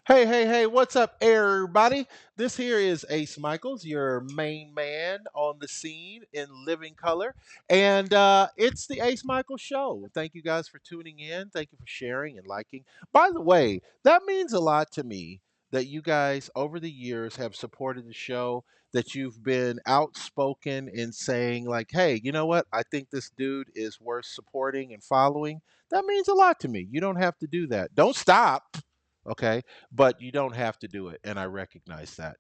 Hey, hey, hey, what's up, everybody? This here is Ace Michaels, your main man on the scene in living color. And it's the Ace Michaels Show. Thank you guys for tuning in. Thank you for sharing and liking. By the way, that means a lot to me that you guys over the years have supported the show, that you've been outspoken in saying, like, hey, you know what? I think this dude is worth supporting and following. That means a lot to me. You don't have to do that. Don't stop. Okay, but you don't have to do it, and I recognize that.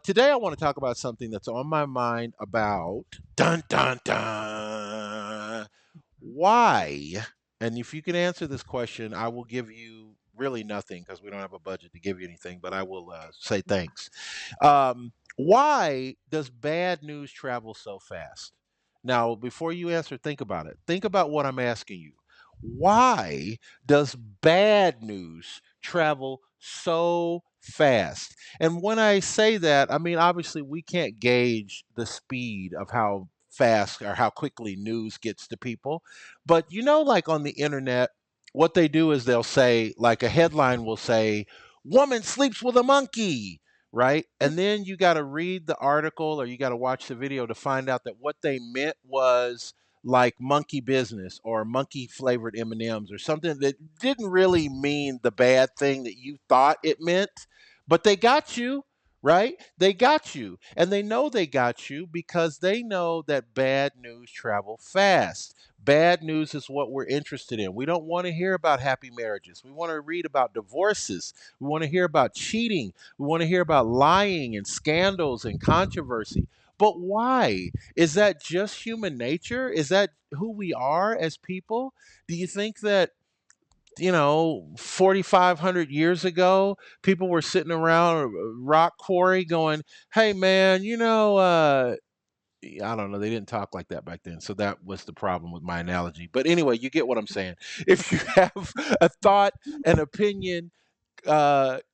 Today, I want to talk about something that's on my mind about dun dun dun. Why? And if you can answer this question, I will give you really nothing because we don't have a budget to give you anything, but I will say thanks. Why does bad news travel so fast? Now, before you answer, think about it. Think about what I'm asking you. Why does bad news travel so fast? And when I say that, I mean, obviously, we can't gauge the speed of how fast or how quickly news gets to people. But like on the internet, what they do is they'll say, like a headline will say, woman sleeps with a monkey, right? And then you got to read the article or you got to watch the video to find out that what they meant was like monkey business or monkey flavored M&Ms or something that didn't really mean the bad thing that you thought it meant, but they got you, right? They got you. And they know they got you because they know that bad news travel fast. Bad news is what we're interested in. We don't want to hear about happy marriages. We want to read about divorces. We want to hear about cheating. We want to hear about lying and scandals and controversy. But why? Is that just human nature? Is that who we are as people? Do you think that 4,500 years ago, people were sitting around a rock quarry going, hey, man, I don't know. They didn't talk like that back then. So that was the problem with my analogy. But anyway, you get what I'm saying. If you have a thought, an opinion,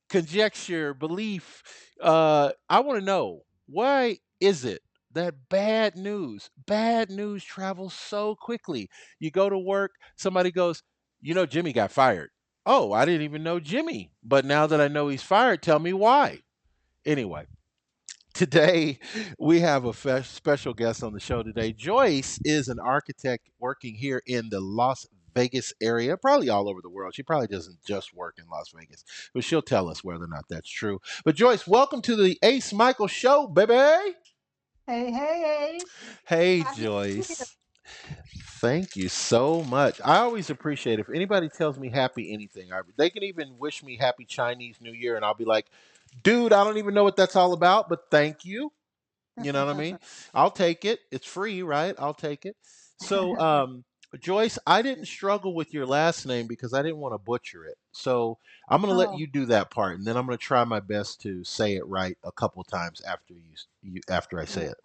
conjecture, belief, I want to know, why is it that bad news travels so quickly? You go to work, somebody goes, Jimmy got fired. Oh, I didn't even know Jimmy. But now that I know he's fired, tell me why. Anyway, today we have a special guest on the show today. Joyce is an architect working here in the Las Vegas area, probably all over the world. She probably doesn't just work in Las Vegas, but she'll tell us whether or not that's true. But Joyce, welcome to the Ace Michael Show, baby. Hey, hey, Ace. Hey, Happy New Year. Joyce. Thank you so much. I always appreciate it. If anybody tells me happy anything, they can even wish me happy Chinese New Year, and I'll be like, dude, I don't even know what that's all about, but thank you. You know what I mean? I'll take it. It's free, right? I'll take it. So, Joyce, I didn't struggle with your last name because I didn't want to butcher it. So I'm going to let Oh, you do that part, and then I'm going to try my best to say it right a couple times after after I say n- it.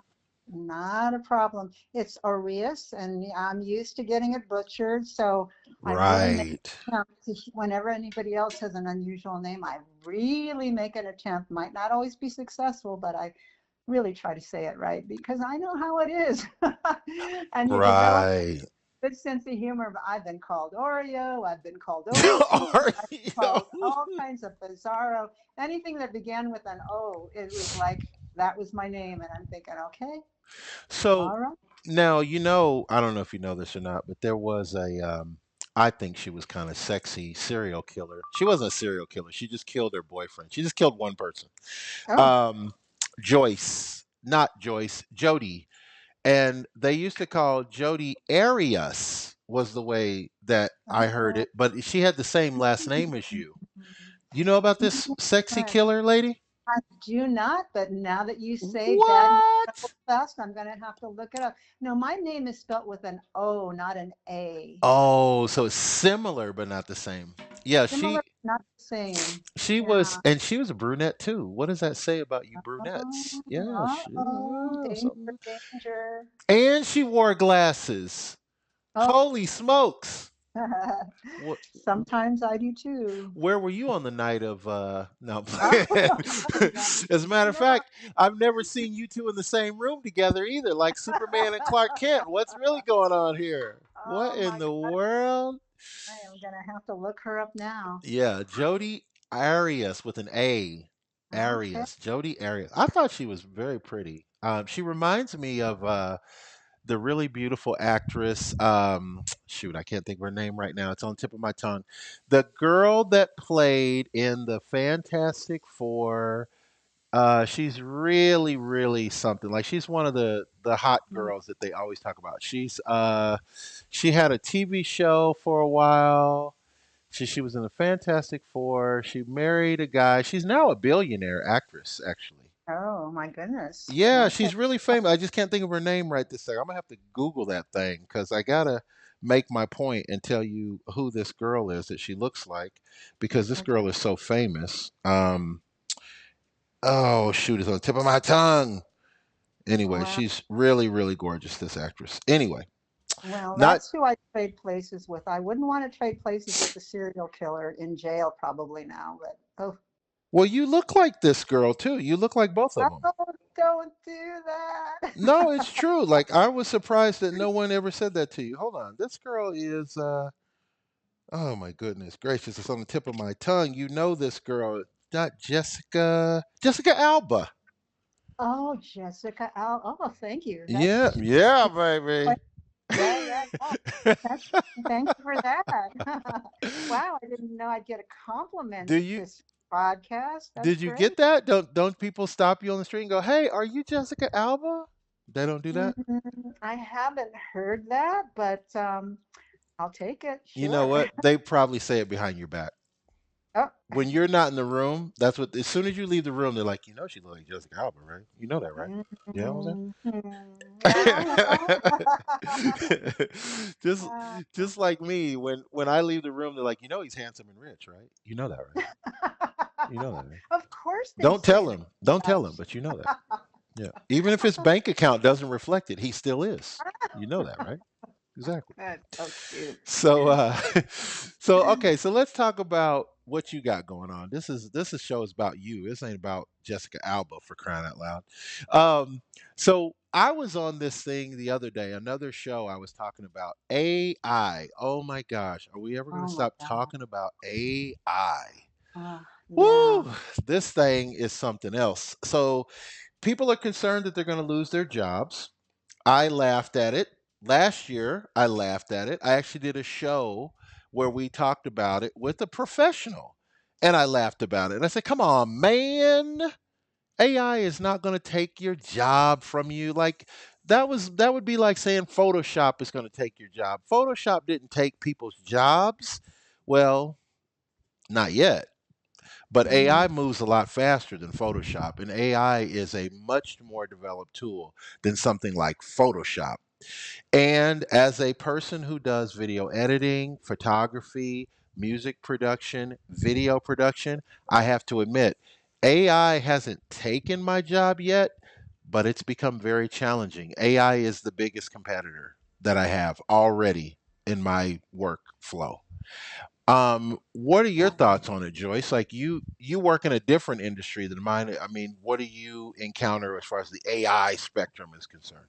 not a problem. It's Orias, and I'm used to getting it butchered, so I really make Right. an attempt whenever anybody else has an unusual name, I really make an attempt. Might not always be successful, but I really try to say it right because I know how it is. And you develop Right. a good sense of humor. I've been called Oreo, I've been called Oreo, Are I've been you? called all kinds of bizarro. Anything that began with an O, it was like that was my name. And I'm thinking, okay, So all right. now I don't know if you know this or not, but there was I think she was kind of sexy serial killer. She wasn't a serial killer. She just killed her boyfriend. She just killed one person. Oh, Um, Joyce, not Joyce, Jody, and they used to call Jody Arias was the way that I heard oh. it, but she had the same last name as you. You know about this sexy Right. killer lady? I do not, but now that you say bad news What? travels fast, I'm going to have to look it up. No, my name is spelt with an O, not an A. Oh, so it's similar but not the same. Yeah, Similar, not the same. she was, Yeah. and she was a brunette too. What does that say about you brunettes? Oh, Yeah, uh-oh, yeah, danger, something. danger. And she wore glasses. Oh, Holy smokes! What? sometimes I do too. Where were you on the night of? No, I'm Oh, playing. no, As a matter of no, fact, I've never seen you two in the same room together either, like Superman and Clark Kent. What's really going on here? What oh in my the God, world? I am gonna have to look her up now. Yeah, Jody. Arias with an A. Okay. Arias, Jody Arias. I thought she was very pretty. She reminds me of the really beautiful actress. Shoot, I can't think of her name right now. It's on the tip of my tongue. The girl that played in the Fantastic Four. She's really, really something. Like she's one of the hot Mm. girls that they always talk about. She had a TV show for a while. She was in the Fantastic Four. She married a guy. She's now a billionaire actress, actually. Oh my goodness. Yeah, Okay. she's really famous. I just can't think of her name right this second. I'm gonna have to Google that thing because I gotta make my point and tell you who this girl is that she looks like because this Okay. girl is so famous. Oh shoot, it's on the tip of my tongue. Anyway, Well, she's really, really gorgeous. This actress. Anyway, well, not that's who I trade places with. I wouldn't want to trade places with the serial killer in jail probably now, but oh, well. You look like this girl too. You look like both of them. oh, don't do that. No, it's true. Like I was surprised that no one ever said that to you. Hold on. This girl is oh my goodness gracious, it's on the tip of my tongue. You know this girl. Not Jessica Alba. Oh, Jessica Al. Oh, thank you. Yeah, That's yeah, baby. yeah, yeah, yeah. That's thank you for that. Wow, I didn't know I'd get a compliment do you this podcast. That's did you get great. that? Don't people stop you on the street and go, "Hey, are you Jessica Alba?" They don't do that? I haven't heard that, but I'll take it. You know Sure. what? They probably say it behind your back. Oh. When you're not in the room, that's what. As soon as you leave the room, they're like, she looks like Jessica Alba, right? You know that, right? You know what Mhm. Yeah, well. I'm saying? just, Uh, just like me, when I leave the room, they're like, he's handsome and rich, right? You know that, right? You know that, right? of course they Don't say tell that. him. Don't tell him, Yes. but you know that. Yeah. Even if his bank account doesn't reflect it, he still is. You know that, right? Exactly. That's so cute. So so okay, so let's talk about what you got going on. This show is about you. This ain't about Jessica Alba for crying out loud. So I was on this thing the other day, another show I was talking about AI. Oh my gosh, are we ever going Oh to my stop God. talking about AI? Yeah. Woo! This thing is something else. So people are concerned that they're going to lose their jobs. I laughed at it. Last year, I laughed at it. I actually did a show where we talked about it with a professional and I laughed about it. And I said, come on, man. AI is not going to take your job from you. Like that would be like saying Photoshop is going to take your job. Photoshop didn't take people's jobs. Well, not yet. But Hmm. AI moves a lot faster than Photoshop, and AI is a much more developed tool than something like Photoshop. And as a person who does video editing, photography, music production, video production, I have to admit, AI hasn't taken my job yet, but it's become very challenging. AI is the biggest competitor that I have already in my workflow. What are your Yeah. thoughts on it, Joyce? Like you work in a different industry than mine. I mean, what do you encounter as far as the AI spectrum is concerned?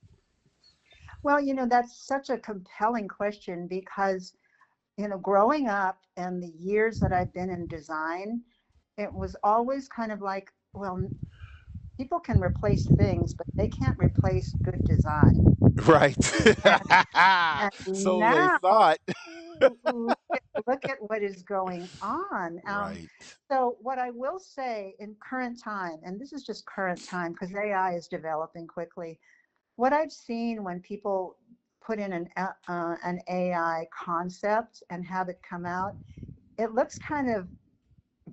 Well, that's such a compelling question because, growing up and the years that I've been in design, it was always kind of like, well, people can replace things, but they can't replace good design. Right. And and So they now thought. look at what is going on. Right. So what I will say in current time, and this is just current time because AI is developing quickly. What I've seen when people put in an AI concept and have it come out, it looks kind of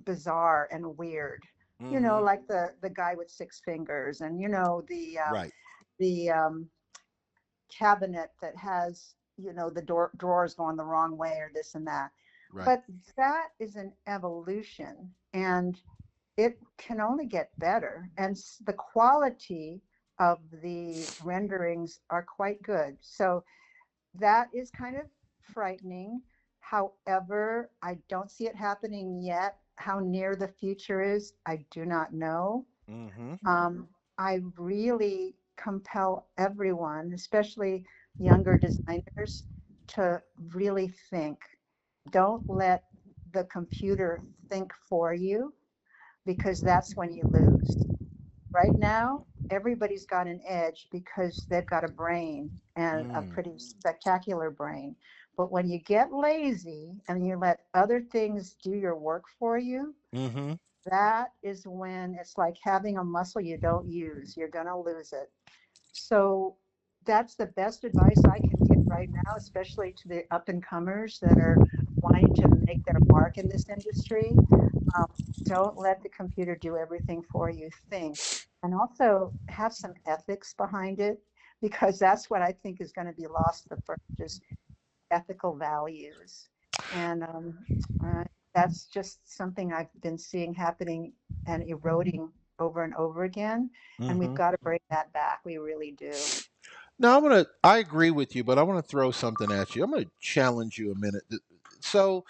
bizarre and weird. Mm-hmm. Like the guy with six fingers, and Right. the cabinet that has the drawers going the wrong way or this and that. Right. But that is an evolution, and it can only get better. And the quality of the renderings are quite good. So that is kind of frightening. However, I don't see it happening yet. How near the future is, I do not know. Mm-hmm. I really compel everyone, especially younger designers, to really think. Don't let the computer think for you, because that's when you lose. Right now, everybody's got an edge because they've got a brain, and a Mm. pretty spectacular brain. But when you get lazy and you let other things do your work for you, Mm-hmm. that is when it's like having a muscle you don't use. You're going to lose it. So that's the best advice I can give right now, especially to the up and comers that are wanting to make their mark in this industry. Um, don't let the computer do everything for you. Think, and also have some ethics behind it, because that's what I think is going to be lost the first, is ethical values. And uh, that's just something I've been seeing happening and eroding over and over again. And we've Mm-hmm. got to bring that back. We really do. Now I agree with you, but I want to throw something at you. I'm gonna challenge you a minute. So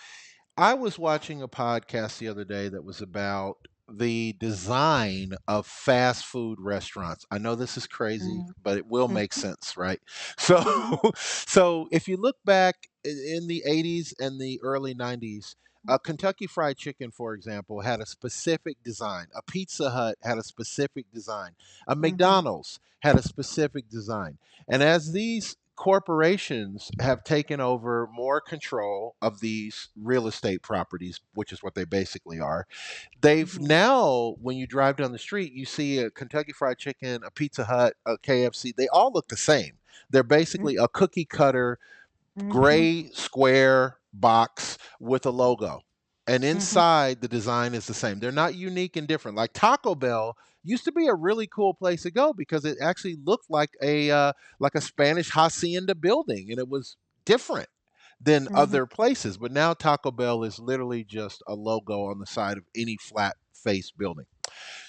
I was watching a podcast the other day that was about the design of fast food restaurants. I know this is crazy, Mm-hmm. but it will make Mm-hmm. sense, right? So, Mm-hmm. so if you look back in the 80s and the early 90s, Kentucky Fried Chicken, for example, had a specific design. A Pizza Hut had a specific design. A Mm-hmm. McDonald's had a specific design. And as these corporations have taken over more control of these real estate properties, which is what they basically are. They've Mm-hmm. now, when you drive down the street, you see a Kentucky Fried Chicken, a Pizza Hut, a KFC. They all look the same. They're basically a cookie cutter Mm-hmm. gray square box with a logo. And Mm-hmm. inside the design is the same. They're not unique and different. Like Taco Bell used to be a really cool place to go because it actually looked like a Spanish hacienda building, and it was different than Mm-hmm. other places. But now Taco Bell is literally just a logo on the side of any flat face building.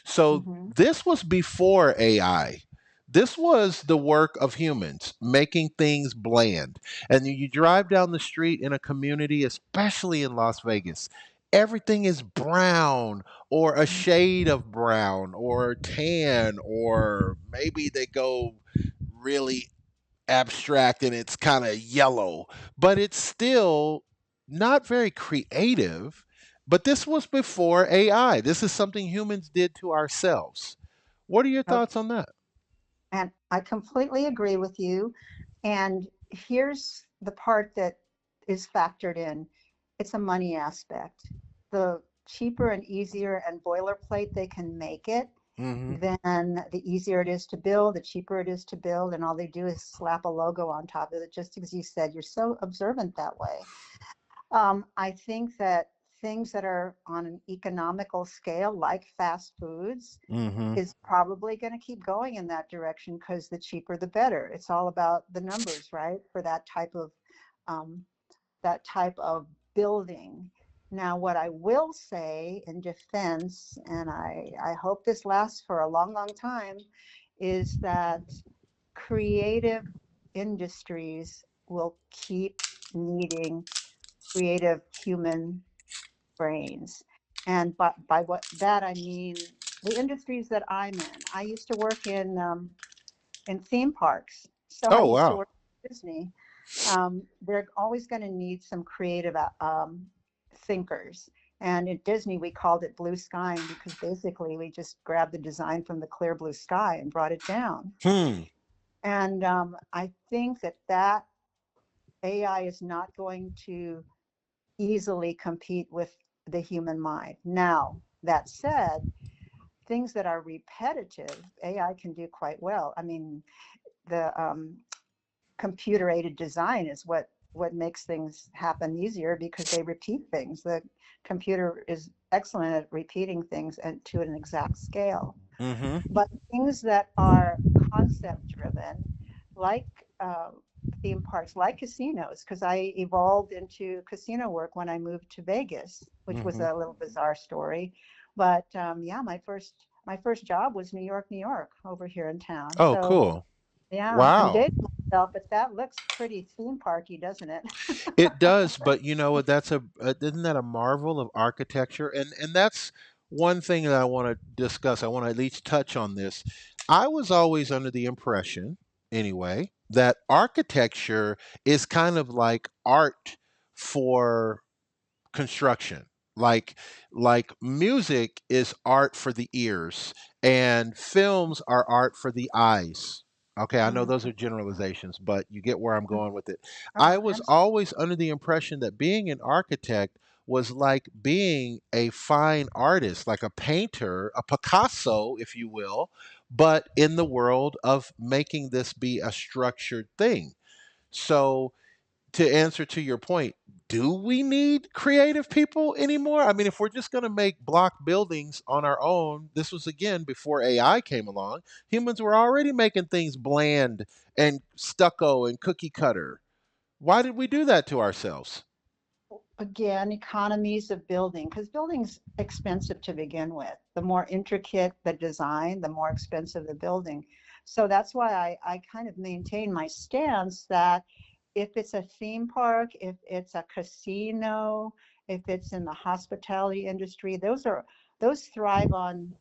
So Mm-hmm. this was before AI. This was the work of humans making things bland. And you drive down the street in a community, especially in Las Vegas, everything is brown or a shade of brown or tan, or maybe they go really abstract and it's kind of yellow, but it's still not very creative. But this was before AI. This is something humans did to ourselves. What are your Okay. thoughts on that? And I completely agree with you. And here's the part that is factored in. It's a money aspect. The cheaper and easier and boilerplate they can make it, Mm-hmm. then the easier it is to build, the cheaper it is to build, and all they do is slap a logo on top of it, just as you said. You're so observant that way. I think that things that are on an economical scale, like fast foods, Mm-hmm. is probably going to keep going in that direction, because the cheaper the better. It's all about the numbers, right? For um, that type of building. Now, what I will say in defense, and I hope this lasts for a long, long time, is that creative industries will keep needing creative human brains. And by what that I mean, the industries that I'm in. I used to work in theme parks, so I Oh used to wow. work at Disney. They're always going to need some creative thinkers. And at Disney, we called it blue skying, because basically we just grabbed the design from the clear blue sky and brought it down. Hmm. And I think that AI is not going to easily compete with the human mind. Now, that said, things that are repetitive, AI can do quite well. I mean, the computer aided design is what makes things happen easier, because they repeat things. The computer is excellent at repeating things and to an exact scale. Mm-hmm. But things that are concept driven, like theme parks, like casinos, because I evolved into casino work when I moved to Vegas, which was Mm-hmm. a little bizarre story. But yeah, my first job was New York, over here in town. Oh, So cool. yeah, I'm Wow. dating myself, but that looks pretty theme parky, doesn't it? It does, but you know what? That's isn't that a marvel of architecture? And that's one thing that I want to discuss. I want to at least touch on this. I was always under the impression, anyway, that architecture is kind of like art for construction. Like like music is art for the ears and films are art for the eyes. Okay, I know those Mm-hmm. are generalizations, but you get where I'm going with it. I Oh, was absolutely. always under the impression that being an architect was like being a fine artist, like a painter, a Picasso, if you will, but in the world of making this be a structured thing. So, to answer to your point, do we need creative people anymore? I mean, if we're just going to make block buildings on our own, this was again before AI came along. Humans were already making things bland and stucco and cookie cutter. Why did we do that to ourselves? Again, economies of building, because building's expensive to begin with. The more intricate the design, the more expensive the building. So that's why I kind of maintain my stance that if it's a theme park, if it's a casino, if it's in the hospitality industry, those thrive on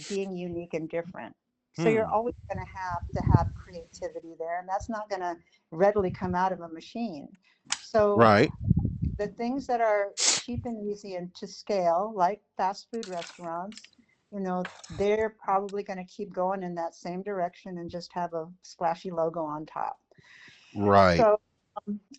being unique and different. So you're Hmm. always going to have creativity there, and that's not going to readily come out of a machine. So Right. the things that are cheap and easy and to scale, like fast food restaurants, they're probably going to keep going in that same direction and just have a splashy logo on top. Right. So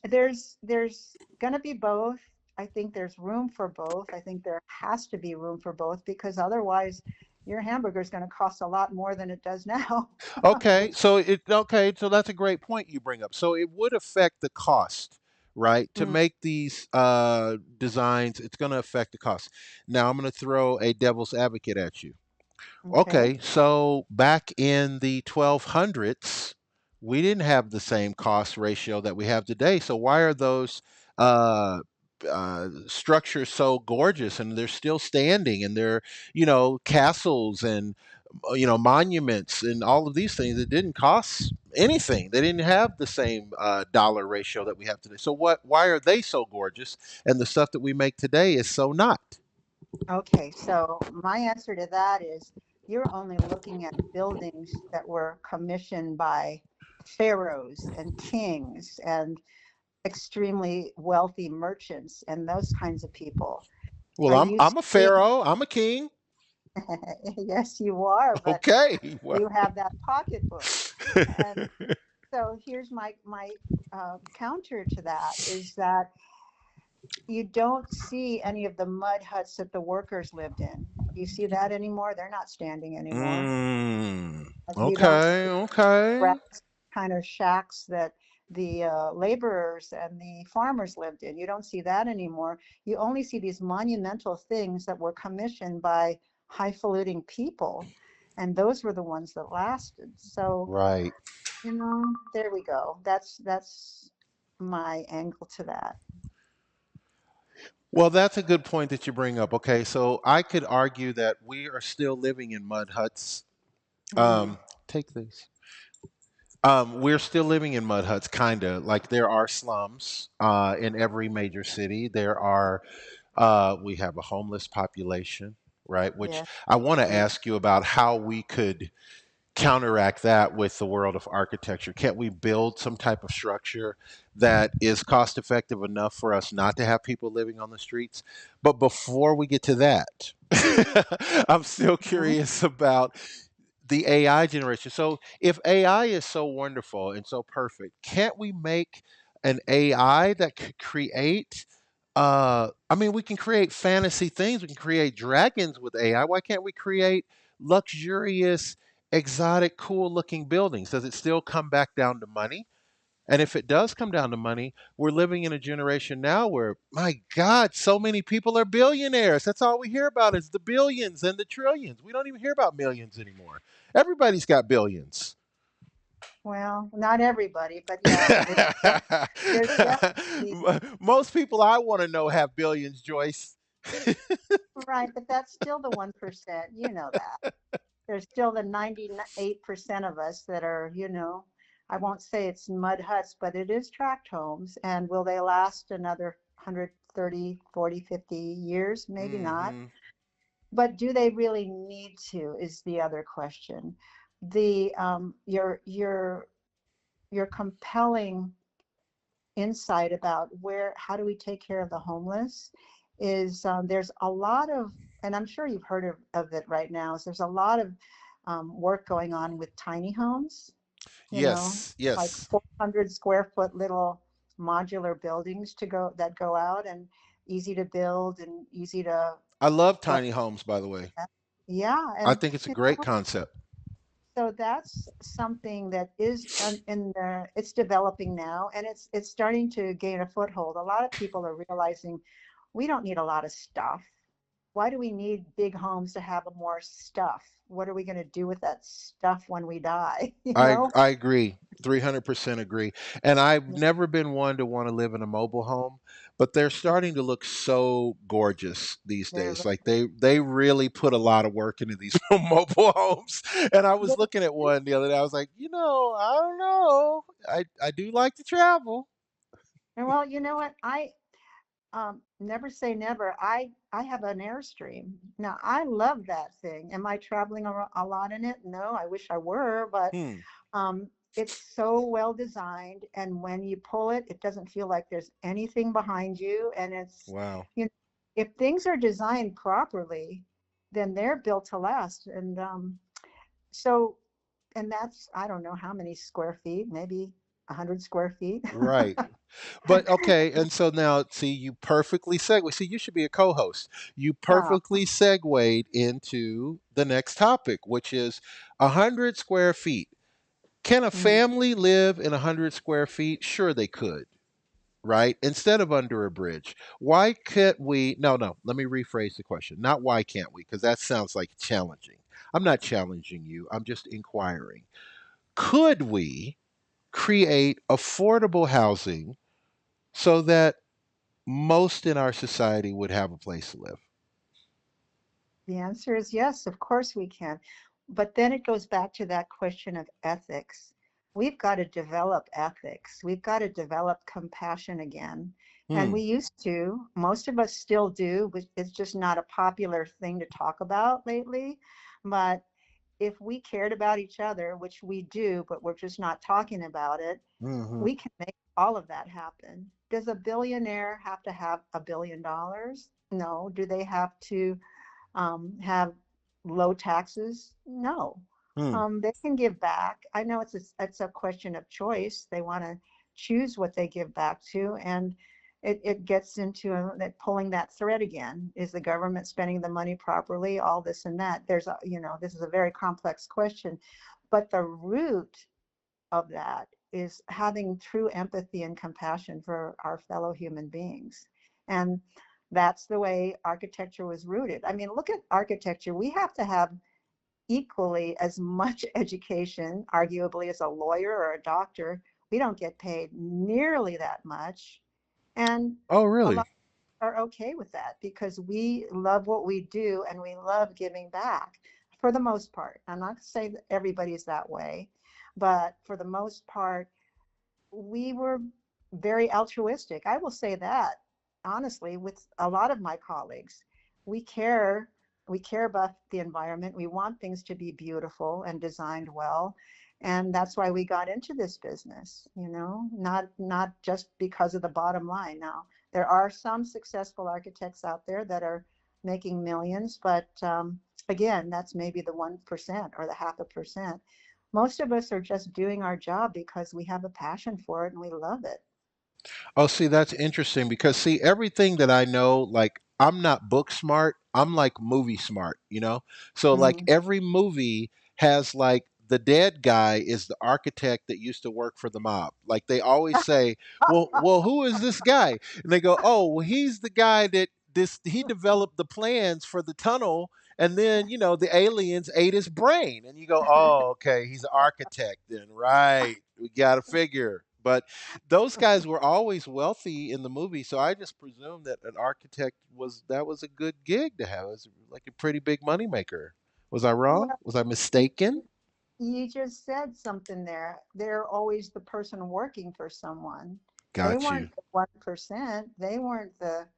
there's going to be both. I think there's room for both. I think there has to be room for both because otherwise your hamburger is going to cost a lot more than it does now. Okay, so that's a great point you bring up. So it would affect the cost, right? To Mm, make these designs, it's going to affect the cost. Now I'm going to throw a devil's advocate at you. okay. Okay, so back in the 1200s, we didn't have the same cost ratio that we have today. So why are those uh, structures so gorgeous and they're still standing and they're, castles and, monuments and all of these things that didn't cost anything. They didn't have the same dollar ratio that we have today. So why are they so gorgeous and the stuff that we make today is so not? Okay, so my answer to that is you're only looking at buildings that were commissioned by pharaohs and kings and extremely wealthy merchants and those kinds of people. Well, Are I'm you I'm a seeing? pharaoh. I'm a king. Yes, you are, but Okay. Well, you have that pocketbook. And so here's my counter to that is that you don't see any of the mud huts that the workers lived in. Do you see that anymore? They're not standing anymore. You don't okay. see Okay. grass kind of shacks that the laborers and the farmers lived in. You don't see that anymore. You only see these monumental things that were commissioned by highfalutin people, and those were the ones that lasted. So, Right. there we go. That's my angle to that. Well, that's a good point that you bring up. Okay, so I could argue that we are still living in mud huts. Hmm. Um, take these. We're still living in mud huts, kind of like there are slums in every major city. We have a homeless population, right? Which Yeah. I want to Yeah. ask you about how we could counteract that with the world of architecture. Can't we build some type of structure that is cost effective enough for us not to have people living on the streets? But before we get to that, I'm still Mhm. curious about the AI generation. So if AI is so wonderful and so perfect, can't we make an AI that could create I mean we can create fantasy things, we can create dragons with AI. Why can't we create luxurious, exotic, cool looking buildings? Does it still come back down to money? And if it does come down to money, we're living in a generation now where, my God, so many people are billionaires. That's all we hear about is the billions and the trillions. We don't even hear about millions anymore. Everybody's got billions. Well, not everybody, but yeah, there's definitely Most people I want to know have billions, Joyce. right, but that's still the 1%. You know that. There's still the 98% of us that are, I won't say it's mud huts, but it is tract homes. And will they last another 130, 40, 50 years? Maybe not. Hmm. But do they really need to is the other question. The your compelling insight about how do we take care of the homeless is there's a lot of, and I'm sure you've heard of it right now, is there's a lot of work going on with tiny homes, you know, Yes, like yes. 400 square foot little modular buildings to go that go out and easy to build and easy to I love run. tiny homes, by the way. Yeah, I and think it's a you great know, concept. so that's something that is it's developing now, and it's starting to gain a foothold. A lot of people are realizing we don't need a lot of stuff. Why do we need big homes to have more stuff? What are we going to do with that stuff when we die? You know? I agree. 300% agree. And I've never been one to want to live in a mobile home, but they're starting to look so gorgeous these They're days. Like they really put a lot of work into these mobile homes. And I was looking at one the other day. I was like, I don't know. I do like to travel. and well, you know what? I never say never. I have an Airstream. Now I love that thing. Am I traveling a lot in it? No, I wish I were, but Hmm. it's so well designed, and when you pull it, it doesn't feel like there's anything behind you. And it's, Wow. you know, if things are designed properly, then they're built to last. And so, and that's, I don't know how many square feet, maybe 100 square feet. Right. But okay, and so now, see, you perfectly segue. See, you should be a co-host. You Ah, perfectly segued into the next topic, which is 100 square feet. Can a mhm. family live in 100 square feet? Sure, they could, right? Instead of under a bridge. Why can't we? No, no. Let me rephrase the question. Not why can't we, because that sounds like challenging. I'm not challenging you. I'm just inquiring. Could we create affordable housing so that most in our society would have a place to live? The answer is yes, of course we can. But then it goes back to that question of ethics. We've got to develop ethics. We've got to develop compassion again. And Hmm. we used to, most of us still do, but it's just not a popular thing to talk about lately. But if we cared about each other, which we do, but we're just not talking about it, Hmm. we can make all of that happen. Does a billionaire have to have $1 billion? No. Do they have to have low taxes? No. Hmm. They can give back. I know it's a question of choice. They want to choose what they give back to, and it gets into that pulling that thread again. Is the government spending the money properly? All this and that. There's a, this is a very complex question, but the root of that is having true empathy and compassion for our fellow human beings. And that's the way architecture was rooted. I mean, look at architecture. We have to have equally as much education, arguably, as a lawyer or a doctor. We don't get paid nearly that much. And Oh, a really? lot are okay with that because we love what we do and we love giving back for the most part. I'm not going to say that everybody's that way, but for the most part, we were very altruistic. I will say that honestly, with a lot of my colleagues, we care. We care about the environment. We want things to be beautiful and designed well, and that's why we got into this business. Not just because of the bottom line. Now there are some successful architects out there that are making millions, but again, that's maybe the 1% or the half a percent. Most of us are just doing our job because we have a passion for it and we love it. Oh, see, that's interesting because see, everything that I know, like I'm not book smart, I'm like movie smart, you know? So like Mm. every movie has like the dead guy is the architect that used to work for the mob. Like they always say, well, who is this guy? And they go, "Oh, well, he's the guy that this he developed the plans for the tunnel and then, the aliens ate his brain." And you go, "Oh, okay, he's an architect then, right? We got to figure." But those guys were always wealthy in the movie, so I just presumed that an architect was a good gig to have. It was like a pretty big moneymaker. Was I wrong? Well, Was I you, mistaken? you just said something there. They're always the person working for someone. They Got you. weren't the 1%. They weren't the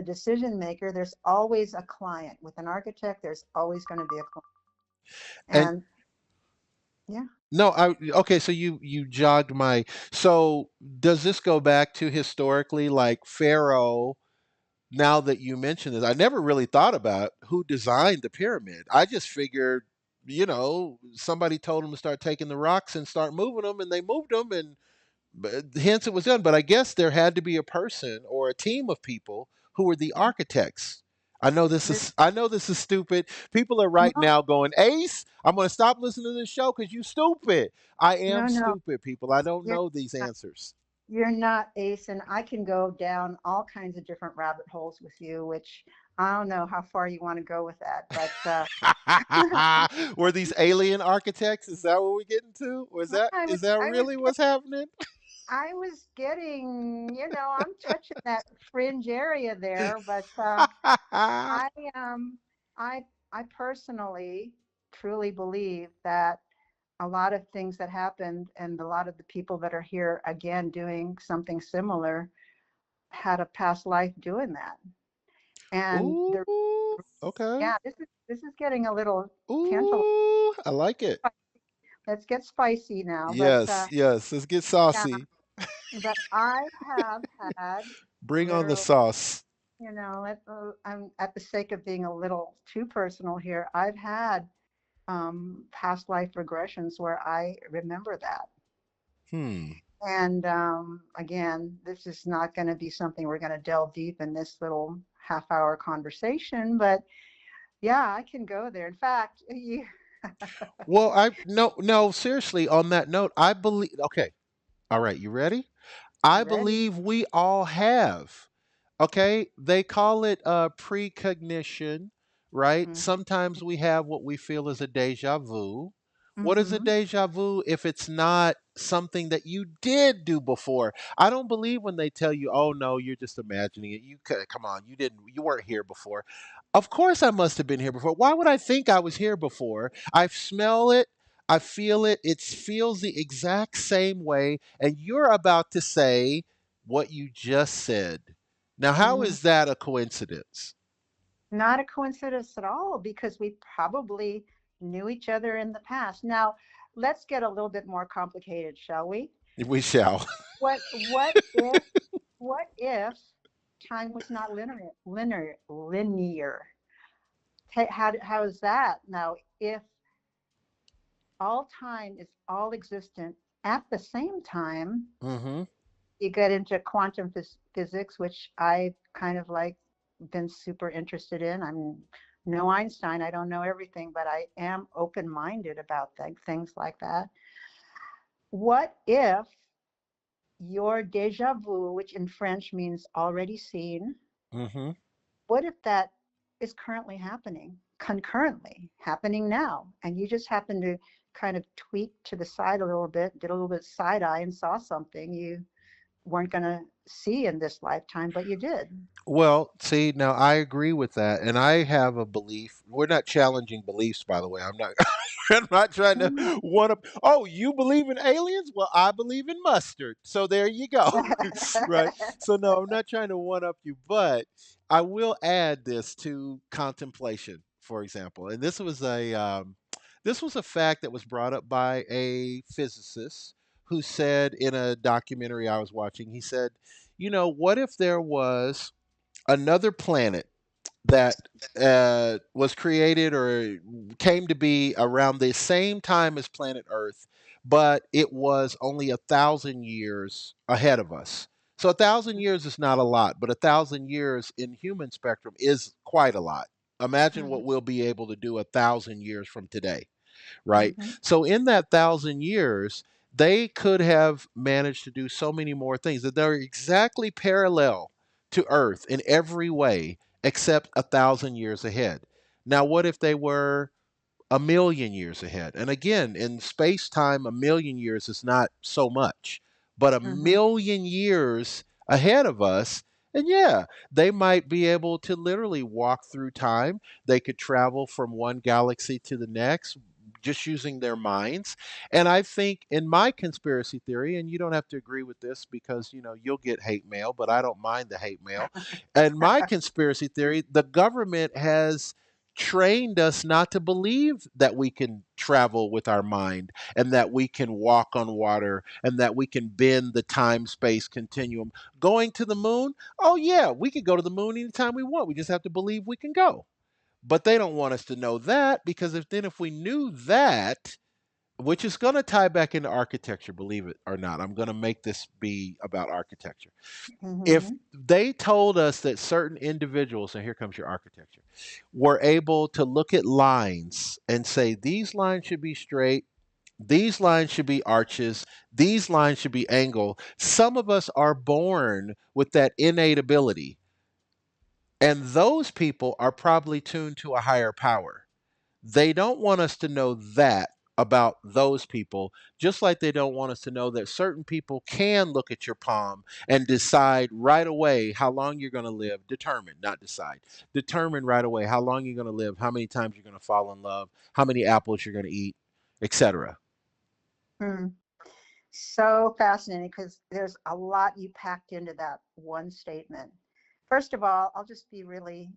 decision maker. There's always a client. With an architect, there's always going to be a client. And And yeah, no, I okay. So you jogged my. So does this go back to historically, like Pharaoh? now that you mention this, I never really thought about who designed the pyramid. I just figured, somebody told them to start taking the rocks and start moving them, and they moved them, and hence it was done. But I guess there had to be a person or a team of people who were the architects. This, I know this is stupid. People are right no, now going, Ace, I'm going to stop listening to this show because you stupid. I am no, stupid, people. I don't you're know these not, answers. you're not Ace, and I can go down all kinds of different rabbit holes with you, which I don't know how far you want to go with that, but Were these alien architects? Is that what we're getting to? Was that I was is that I was really what's happening? I was getting, I'm touching that fringe area there, but I I I personally truly believe that a lot of things that happened and a lot of the people that are here again doing something similar had a past life doing that. And the Ooh, okay. yeah, this is getting a little tantalizing. Ooh, I like it. Let's get spicy now, but Yes, yes. Let's get yeah, saucy. but I have had Bring on the literally, sauce. I'm at the sake of being a little too personal here. I've had past life regressions where I remember that. Hmm. And again, this is not going to be something we're going to delve deep in this little half-hour conversation, but yeah, I can go there. In fact, you Well, I no no seriously. On that note, I believe. Okay, all right. You ready? I ready? believe we all have. Okay, they call it precognition, right? Mm-hmm. Sometimes we have what we feel is a deja vu. What is a Mm-hmm. deja vu if it's not something that you did do before? I don't believe when they tell you, "Oh no, you're just imagining it." Come on, you weren't here before. Of course, I must have been here before. Why would I think I was here before? I smell it, I feel it. It feels the exact same way, and you're about to say what you just said. Now, how Mm-hmm. is that a coincidence? Not a coincidence at all because we probably knew each other in the past. Now, let's get a little bit more complicated, shall we? We shall. What if what if time was not linear? How is that? Now, if all time is all existent at the same time, Hmm. you get into quantum physics, which I kind of like been super interested in. I'm no Einstein. I don't know everything, but I am open minded about things like that. What if your deja vu, which in French means already seen, Hmm. what if that is currently happening, concurrently happening now, and you just happen to kind of tweak to the side a little bit, did a little bit side eye, and saw something you weren't going to see in this lifetime, but you did. Well, see, now I agree with that, and I have a belief. We're not challenging beliefs, by the way. I'm not. I'm not trying to one up. Oh, you believe in aliens? Well, I believe in mustard. So there you go. Right. So no, I'm not trying to one up you, but I will add this to contemplation, for example. And this was a fact that was brought up by a physicist who said in a documentary I was watching. He said, what if there was another planet that was created or came to be around the same time as planet Earth, but it was only 1,000 years ahead of us. So 1,000 years is not a lot, but 1,000 years in human spectrum is quite a lot. Imagine Mhm, what we'll be able to do 1,000 years from today, right? mhm, So in that 1,000 years, they could have managed to do so many more things that they're exactly parallel to Earth in every way, except 1,000 years ahead. Now, what if they were 1,000,000 years ahead? And again, in space time, 1,000,000 years is not so much, but a mhm, million years ahead of us. And yeah, they might be able to literally walk through time. They could travel from one galaxy to the next just using their minds. And I think in my conspiracy theory, and you don't have to agree with this because you'll get hate mail, but I don't mind the hate mail. And my conspiracy theory, the government has trained us not to believe that we can travel with our mind and that we can walk on water and that we can bend the time space continuum. Going to the moon, oh, yeah, we could go to the moon anytime we want. We just have to believe we can go. But they don't want us to know that because if we knew that, which is going to tie back into architecture, believe it or not, I'm going to make this be about architecture. If Hmm. they told us that certain individuals, and here comes your architecture, were able to look at lines and say, these lines should be straight, these lines should be arches, these lines should be angle. Some of us are born with that innate ability, and those people are probably tuned to a higher power. They don't want us to know that about those people, just like they don't want us to know that certain people can look at your palm and decide right away how long you're going to live. Determine, not decide. Determine right away how long you're going to live, how many times you're going to fall in love, how many apples you're going to eat, etc. Mm. So fascinating because there's a lot you packed into that one statement. First of all, I'll just be really,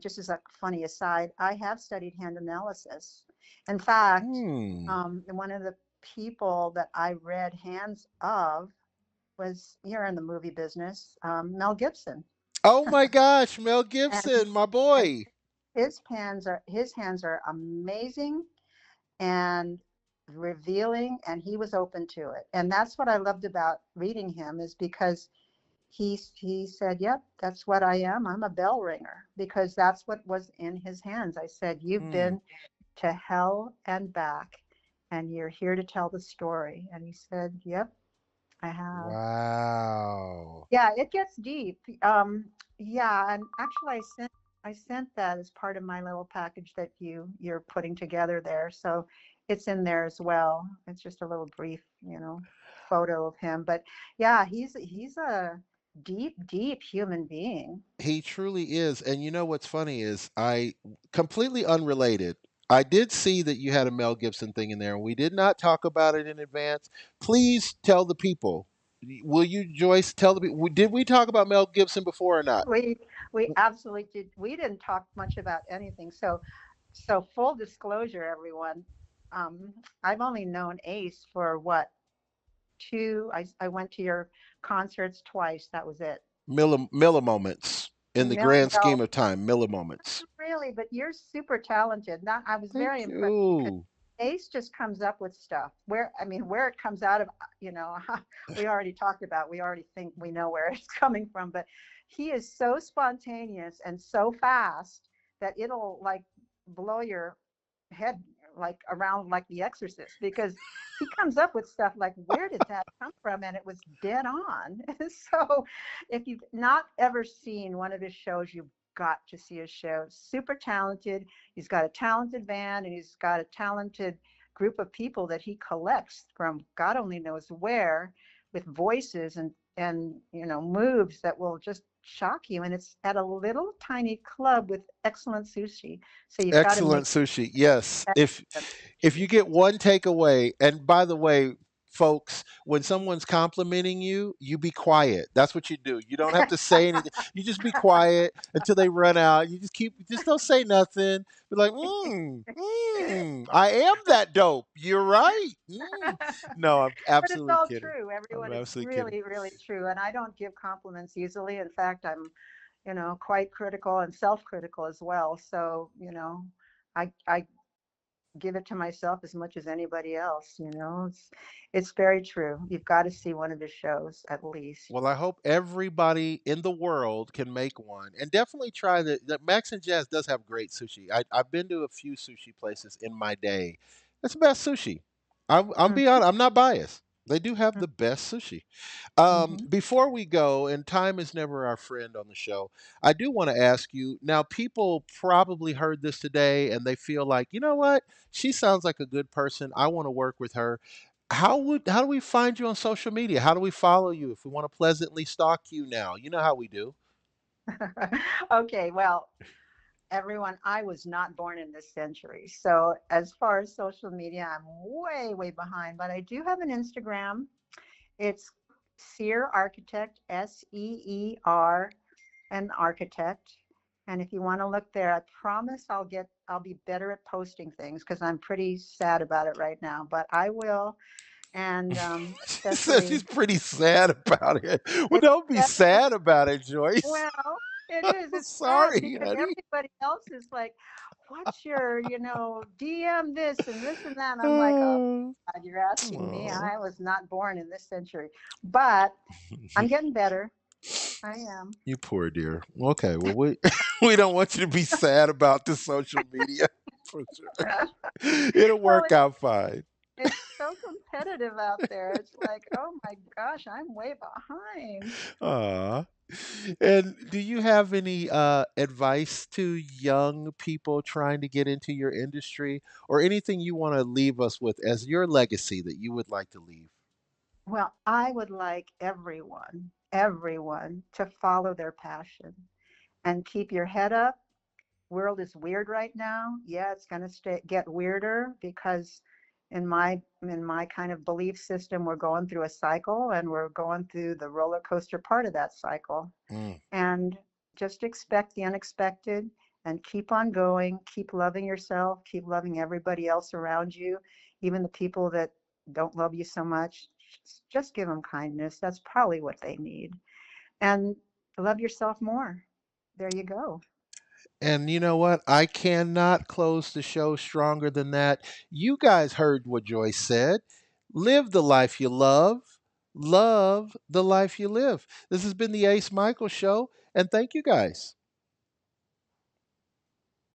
just as a funny aside, I have studied hand analysis. In fact, Hmm. one of the people that I read hands of was, you're in the movie business, Mel Gibson. Oh my gosh, Mel And, Gibson, my and boy. his hands are amazing and revealing, and he was open to it. And that's what I loved about reading him, is because he said, yep, that's what I am. I'm a bell ringer, because that's what was in his hands. I said, you've Hmm. been to hell and back, and you're here to tell the story. And he said, yep, I have. Wow. Yeah, it gets deep. Yeah, and actually, I sent that as part of my little package that you're putting together there. So it's in there as well. It's just a little brief, photo of him. But yeah, he's a deep, deep human being. He truly is. And you know what's funny is I completely unrelated. I did see that you had a Mel Gibson thing in there, and we did not talk about it in advance. Please tell the people. Will you, Joyce, tell the people? Did we talk about Mel Gibson before or not? We absolutely did. We didn't talk much about anything. So full disclosure, everyone. I've only known Ace for what, two. I went to your concerts twice. That was it. Millimoments. In the grand scheme Well, of time, millimoments. really, but you're super talented. Not, I was very Thank impressed because you. Ace just comes up with stuff. Where it comes out of, you know, we already talked about. We already think we know where it's coming from, but he is so spontaneous and so fast that it'll like blow your head like around like The Exorcist, because he comes up with stuff like, where did that come from? And it was dead on. So if you've not ever seen one of his shows, you've got to see his show. Super talented. He's got a talented band, and he's got a talented group of people that he collects from God only knows where, with voices and moves that will just shock you. And it's at a little tiny club with excellent sushi, so you've got to Excellent make sushi. Yes. excellent If you sushi. get one takeaway, and by the way, folks, when someone's complimenting you, you be quiet. That's what you do. You don't have to say anything. You just be quiet until they run out. You just don't say nothing. Be like, I am that dope. You're right. No, I'm But it's absolutely all kidding. true, I'm everyone. It's absolutely kidding. really, really true. And I don't give compliments easily. In fact, I'm, quite critical and self-critical as well. So, I give it to myself as much as anybody else. It's very true. You've got to see one of his shows at least. Well, I hope everybody in the world can make one, and definitely try the Max and Jazz does have great sushi. I've been to a few sushi places in my day. It's the best sushi. I'm Mm, be honest. I'm not biased. They do have mm, the best sushi. mhm. Before we go, and time is never our friend on the show, I do want to ask you now. People probably heard this today, and they feel like, you know what? She sounds like a good person. I want to work with her. How do we find you on social media? How do we follow you if we want to pleasantly stalk you now? You know how we do. Okay, well, everyone, I was not born in this century. So as far as social media, I'm way, way behind. But I do have an Instagram. It's Seer Architect, Seer, an architect. And if you want to look there, I promise I'll be better at posting things because I'm pretty sad about it right now, but I will. And She says she's especially, pretty sad about it. Well, it's don't be definitely, sad about it, Joyce. well, it is. It's sad Sorry, because honey. everybody else is like, what's your, DM this and that. And I'm like, oh, Oh, God, you're asking me. oh. I was not born in this century, but I'm getting better. I am. You poor dear. Okay, well we we don't want you to be sad about the social media for sure. It'll Well, work out fine. it's so competitive out there. It's like, oh my gosh, I'm way behind. Aw. And do you have any advice to young people trying to get into your industry, or anything you want to leave us with as your legacy that you would like to leave? Well, I would like everyone to follow their passion and keep your head up. World is weird right now. Yeah, it's going to get weirder because in my kind of belief system, we're going through a cycle and we're going through the roller coaster part of that cycle. Mm. And just expect the unexpected and keep on going, keep loving yourself, keep loving everybody else around you, even the people that don't love you so much. Just give them kindness. That's probably what they need. And love yourself more. There you go. And you know what? I cannot close the show stronger than that. You guys heard what Joyce said. Live the life you love the life you live. This has been the Ace Michael Show, and thank you guys.